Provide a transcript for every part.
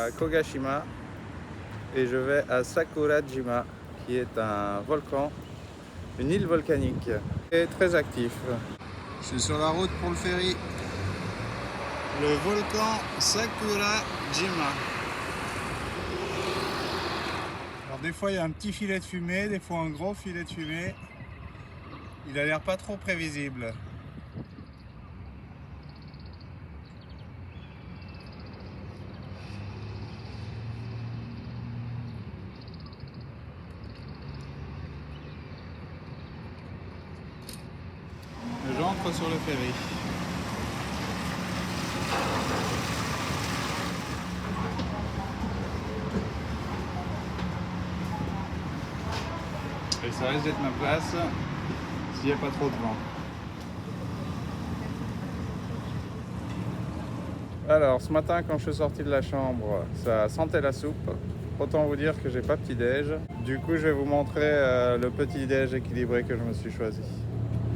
à Kogashima et je vais à Sakurajima qui est un volcan, une île volcanique et très actif. Je suis sur la route pour le ferry. Le volcan Sakurajima. Alors des fois il y a un petit filet de fumée, des fois un gros filet de fumée. Il a l'air pas trop prévisible. J'entre sur le ferry. Et ça risque d'être ma place s'il n'y a pas trop de vent. Alors ce matin quand je suis sorti de la chambre, ça sentait la soupe. Autant vous dire que j'ai pas petit déj. Du coup je vais vous montrer le petit déj équilibré que je me suis choisi.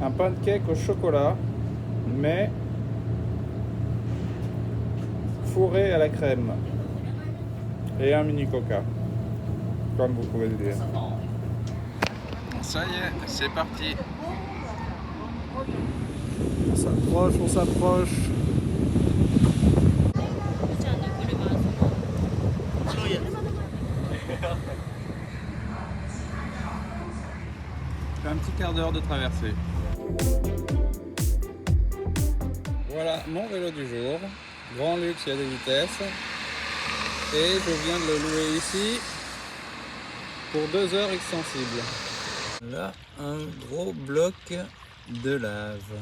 Un pancake au chocolat, mais fourré à la crème. Et un mini coca, comme vous pouvez le dire. Ça y est, c'est parti. On s'approche, on s'approche. Un petit quart d'heure de traversée. Voilà mon vélo du jour. Grand luxe, il y a des vitesses. Et je viens de le louer ici pour 2 heures extensibles. Là, un gros bloc de lave.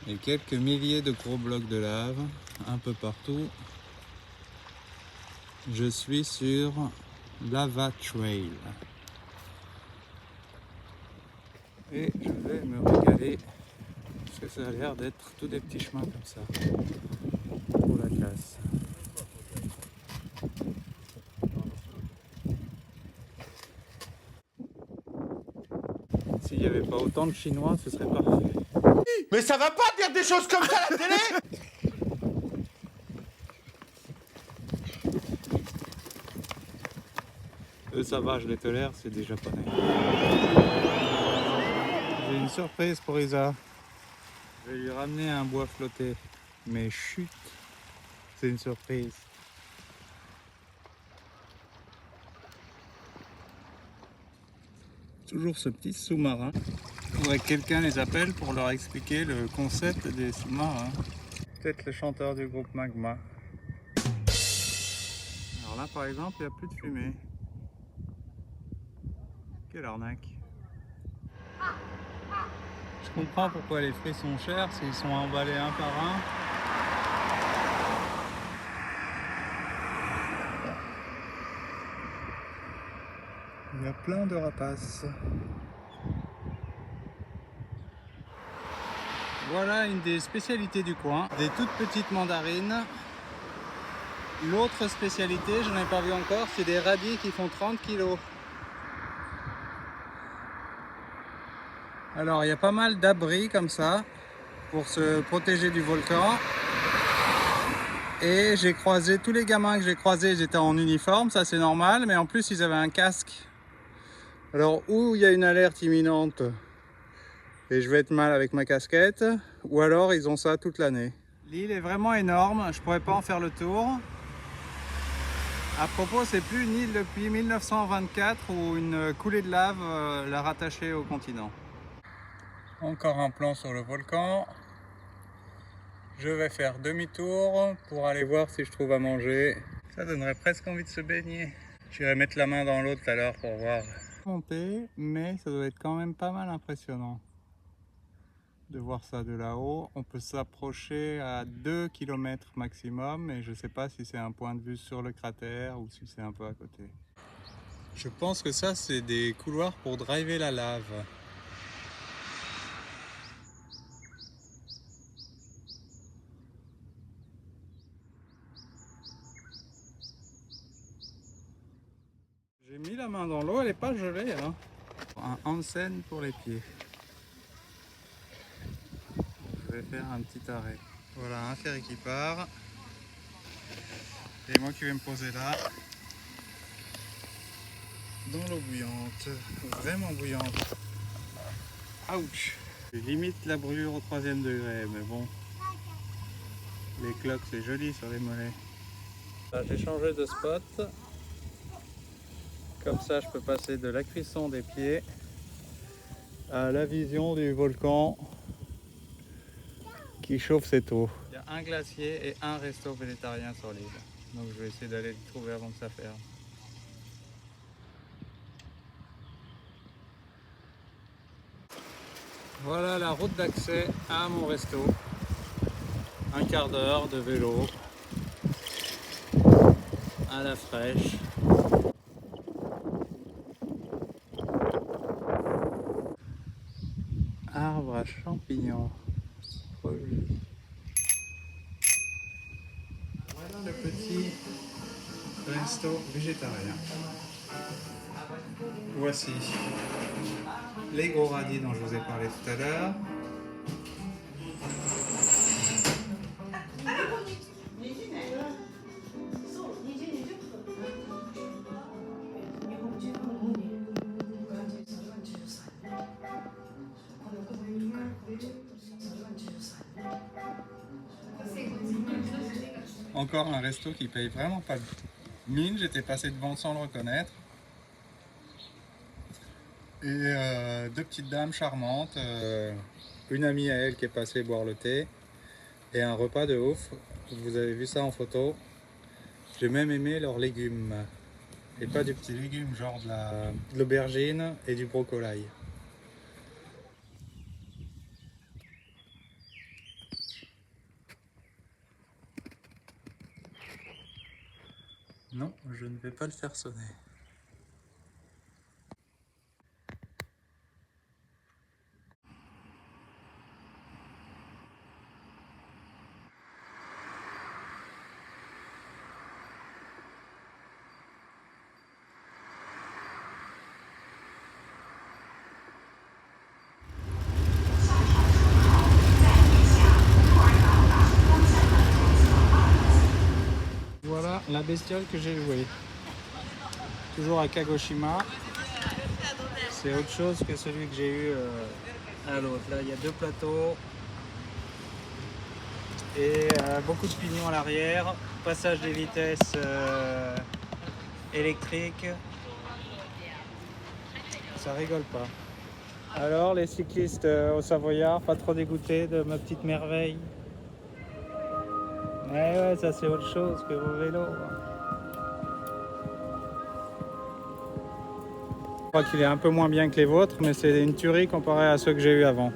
Et quelques milliers de gros blocs de lave un peu partout. Je suis sur Lava Trail. Et je vais me régaler parce que ça a l'air d'être tous des petits chemins comme ça pour la classe. S'il n'y avait pas autant de Chinois, ce serait parfait. Mais ça va pas dire des choses comme ça à la télé! Eux ça va, je les tolère, c'est des Japonais. J'ai une surprise pour Isa. Je vais lui ramener un bois flotté. Mais chut, c'est une surprise. Toujours ce petit sous-marin. Il faudrait que quelqu'un les appelle pour leur expliquer le concept des sous-marins. Peut-être le chanteur du groupe Magma. Alors là par exemple, il n'y a plus de fumée. Quelle arnaque. Je comprends pourquoi les fruits sont chers, s'ils sont emballés un par un. Il y a plein de rapaces. Voilà une des spécialités du coin, des toutes petites mandarines. L'autre spécialité, je n'en ai pas vu encore, c'est des radis qui font 30 kg. Alors il y a pas mal d'abris comme ça pour se protéger du volcan. Et j'ai croisé tous les gamins que j'ai croisés, ils étaient en uniforme, ça c'est normal, mais en plus ils avaient un casque. Alors ou il y a une alerte imminente et je vais être mal avec ma casquette, ou alors ils ont ça toute l'année. L'île est vraiment énorme, je pourrais pas en faire le tour. À propos, c'est plus une île depuis 1924 où une coulée de lave l'a rattachée au continent. Encore un plan sur le volcan. Je vais faire demi-tour pour aller voir si je trouve à manger. Ça donnerait presque envie de se baigner. J'irai mettre la main dans l'eau tout à l'heure pour voir. Monter, mais ça doit être quand même pas mal impressionnant de voir ça de là-haut. On peut s'approcher à 2 km maximum et je sais pas si c'est un point de vue sur le cratère ou si c'est un peu à côté. Je pense que ça c'est des couloirs pour driver la lave. J'ai mis la main dans l'eau, elle n'est pas gelée, hein. Un onsen pour les pieds. Je vais faire un petit arrêt. Voilà un ferry qui part. Et moi qui vais me poser là, dans l'eau bouillante, vraiment bouillante. Ouch! Limite la brûlure au 3e degré, mais bon, les cloques c'est joli sur les mollets. J'ai changé de spot, comme ça je peux passer de la cuisson des pieds à la vision du volcan qui chauffe cette eau. Il y a un glacier et un resto végétarien sur l'île, donc je vais essayer d'aller le trouver avant que ça ferme. Voilà la route d'accès à mon resto. Un quart d'heure de vélo à la fraîche. Arbre à champignons. Trop joli. Voilà le petit resto végétarien. Voici les gros radis dont je vous ai parlé tout à l'heure. Encore un resto qui paye vraiment pas de mine, j'étais passé devant sans le reconnaître. Et deux petites dames charmantes, une amie à elle qui est passée boire le thé, et un repas de ouf. Vous avez vu ça en photo. J'ai même aimé leurs légumes, et pas des petits légumes, genre de l'aubergine et du brocoli. Non, je ne vais pas le faire sonner. Voilà la bestiole que j'ai louée. Toujours à Kagoshima. C'est autre chose que celui que j'ai eu à l'autre. Là, il y a deux plateaux et beaucoup de pignons à l'arrière. Passage des vitesses électriques. Ça rigole pas. Alors, les cyclistes au Savoyard, pas trop dégoûtés de ma petite merveille? Ouais, ça c'est autre chose que vos vélos. Je crois qu'il est un peu moins bien que les vôtres, mais c'est une tuerie comparé à ceux que j'ai eu avant.